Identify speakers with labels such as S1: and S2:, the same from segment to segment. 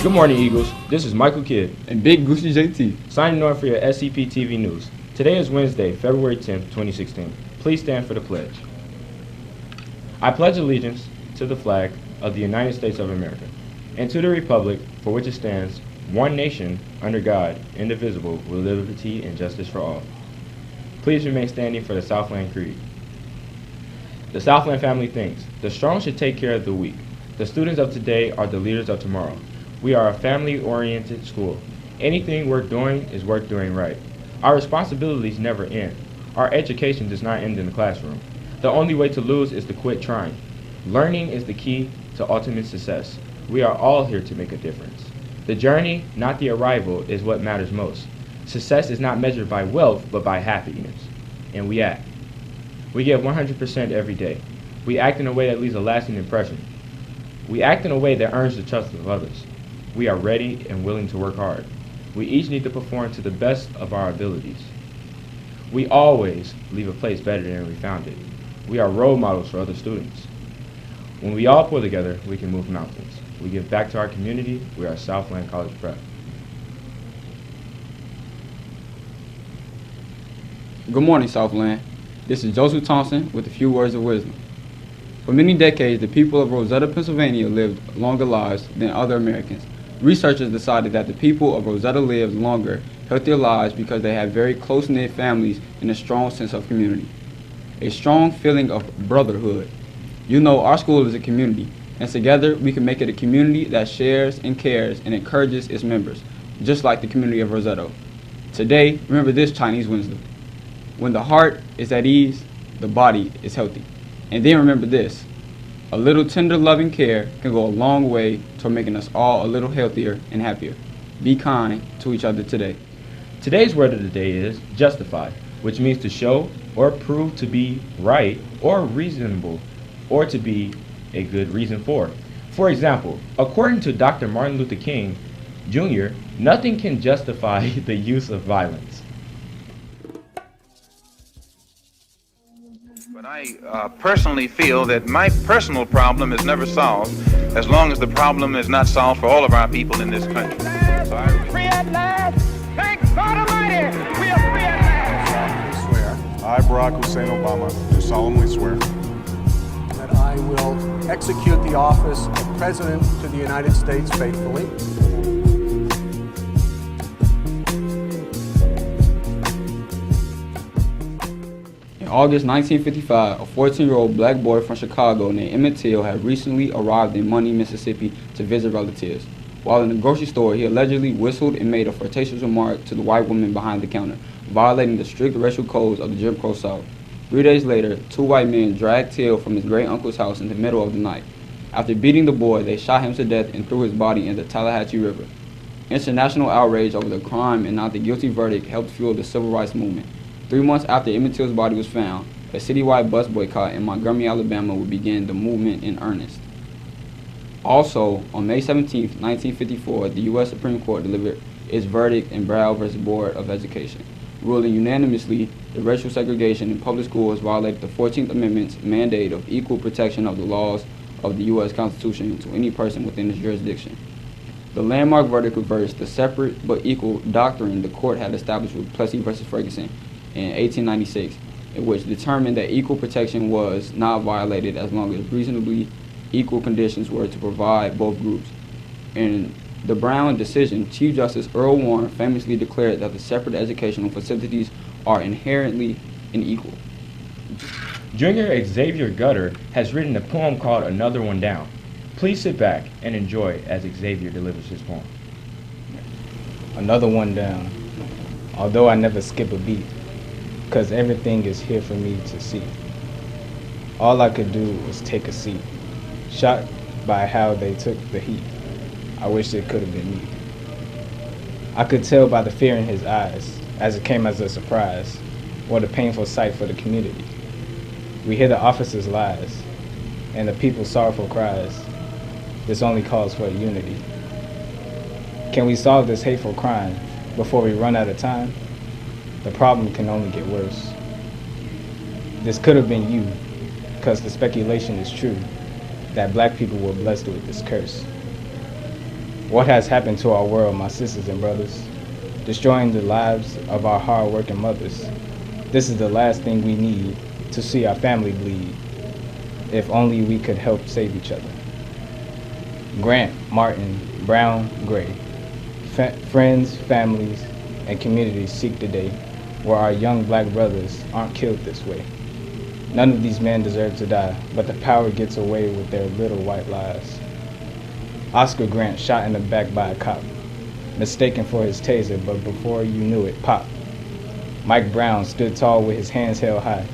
S1: Good morning, Eagles. This is Michael Kidd
S2: and Big Goosey JT
S1: signing on for your SCP-TV news. Today is Wednesday, February 10th, 2016. Please stand for the pledge. I pledge allegiance to the flag of the United States of America and to the republic for which it stands, one nation, under God, indivisible, with liberty and justice for all. Please remain standing for the Southland Creed. The Southland family thinks the strong should take care of the weak. The students of today are the leaders of tomorrow. We are a family-oriented school. Anything worth doing is worth doing right. Our responsibilities never end. Our education does not end in the classroom. The only way to lose is to quit trying. Learning is the key to ultimate success. We are all here to make a difference. The journey, not the arrival, is what matters most. Success is not measured by wealth, but by happiness. And we act. We give 100% every day. We act in a way that leaves a lasting impression. We act in a way that earns the trust of others. We are ready and willing to work hard. We each need to perform to the best of our abilities. We always leave a place better than we found it. We are role models for other students. When we all pull together, we can move mountains. We give back to our community. We are Southland College Prep.
S2: Good morning, Southland. This is Joseph Thompson with a few words of wisdom. For many decades, the people of Rosetta, Pennsylvania lived longer lives than other Americans. Researchers decided that the people of Rosetta lived longer, healthier lives because they had very close-knit families and a strong sense of community. A strong feeling of brotherhood. You know, our school is a community, and together we can make it a community that shares and cares and encourages its members, just like the community of Rosetta. Today, remember this Chinese wisdom. When the heart is at ease, the body is healthy. And then remember this. A little tender loving care can go a long way toward making us all a little healthier and happier. Be kind to each other today.
S1: Today's word of the day is justify, which means to show or prove to be right or reasonable or to be a good reason for. For example, according to Dr. Martin Luther King Jr., nothing can justify the use of violence.
S3: But I personally feel that my personal problem is never solved as long as the problem is not solved for all of our people in this country.
S4: Free at last! Thank God Almighty! We are free at last!
S5: I swear. I, Barack Hussein Obama, do solemnly swear
S6: that I will execute the office of President to the United States faithfully.
S2: In August 1955, a 14-year-old black boy from Chicago named Emmett Till had recently arrived in Money, Mississippi to visit relatives. While in the grocery store, he allegedly whistled and made a flirtatious remark to the white woman behind the counter, violating the strict racial codes of the Jim Crow South. 3 days later, two white men dragged Till from his great-uncle's house in the middle of the night. After beating the boy, they shot him to death and threw his body in the Tallahatchie River. International outrage over the crime and not the guilty verdict helped fuel the civil rights movement. 3 months after Emmett Till's body was found, a citywide bus boycott in Montgomery, Alabama would begin the movement in earnest. Also, on May 17, 1954, the U.S. Supreme Court delivered its verdict in Brown v. Board of Education, ruling unanimously that racial segregation in public schools violated the 14th Amendment's mandate of equal protection of the laws of the U.S. Constitution to any person within its jurisdiction. The landmark verdict reversed the separate but equal doctrine the court had established with Plessy v. Ferguson in 1896, in which determined that equal protection was not violated as long as reasonably equal conditions were to provide both groups. In the Brown decision, Chief Justice Earl Warren famously declared that the separate educational facilities are inherently unequal.
S1: Junior Xavier Gutter has written a poem called Another One Down. Please sit back and enjoy as Xavier delivers his poem.
S7: Another one down. although I never skip a beat, 'cause everything is here for me to see. All I could do was take a seat, shocked by how they took the heat. I wish it could have been me. I could tell by the fear in his eyes, as it came as a surprise, what a painful sight for the community. We hear the officers' lies, and the people's sorrowful cries. This only calls for unity. Can we solve this hateful crime before we run out of time? The problem can only get worse. This could have been you, because the speculation is true, that black people were blessed with this curse. What has happened to our world, my sisters and brothers? Destroying the lives of our hard-working mothers. This is the last thing we need, to see our family bleed. If only we could help save each other. Grant, Martin, Brown, Gray. Friends, families, and communities seek the day where our young black brothers aren't killed this way. None of these men deserve to die, but the power gets away with their little white lies. Oscar Grant shot in the back by a cop, mistaken for his taser, but before you knew it, pop. Mike Brown stood tall with his hands held high,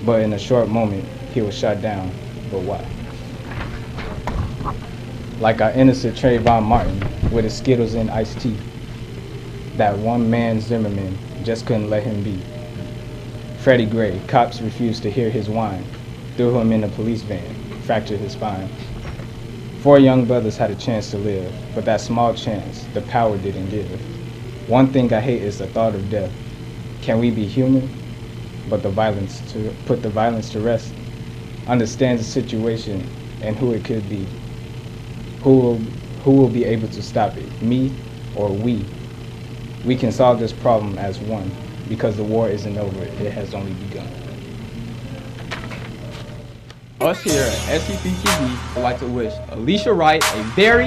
S7: but in a short moment, he was shot down. But why? Like our innocent Trayvon Martin with his Skittles and iced tea. That one man Zimmerman just couldn't let him be. Freddie Gray, cops refused to hear his whine, threw him in a police van, fractured his spine. 4 young brothers had a chance to live, but that small chance, the power didn't give. One thing I hate is the thought of death. Can we be human, but put the violence to rest? Understand the situation and who it could be. Who will be able to stop it, me or we? We can solve this problem as one, because the war isn't over, it has only begun.
S2: Us here at SCP-TV would like to wish Alicia Wright a very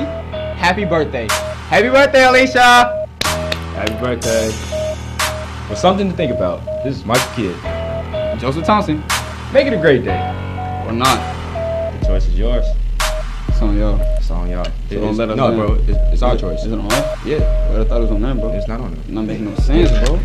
S2: happy birthday. Happy birthday, Alicia!
S1: Happy birthday. Well, something to think about. This is Mike's kid.
S2: Joseph Thompson.
S1: Make it a great day.
S2: Or not.
S1: The choice is yours.
S2: It's on y'all.
S1: It's on y'all.
S2: So don't let us
S1: No,
S2: down.
S1: bro. It's our choice.
S2: Is it on us?
S1: Yeah.
S2: But I thought it was on them, bro.
S1: It's not on them.
S2: Not making no sense, bro.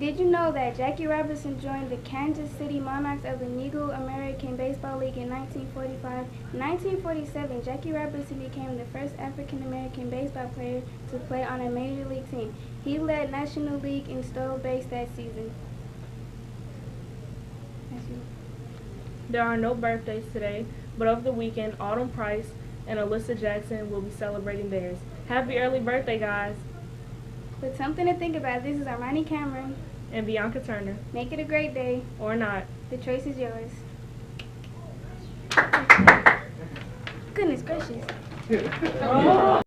S8: Did you know that Jackie Robinson joined the Kansas City Monarchs of the Negro American Baseball League in 1945? In 1947, Jackie Robinson became the first African American baseball player to play on a major league team. He led National League in stolen base that season.
S9: There are no birthdays today, but over the weekend, Autumn Price and Alyssa Jackson will be celebrating theirs. Happy early birthday, guys.
S8: With something to think about, this is Armani Cameron
S9: And Bianca Turner.
S8: Make it a great day.
S9: Or not.
S8: The choice is yours. Goodness gracious.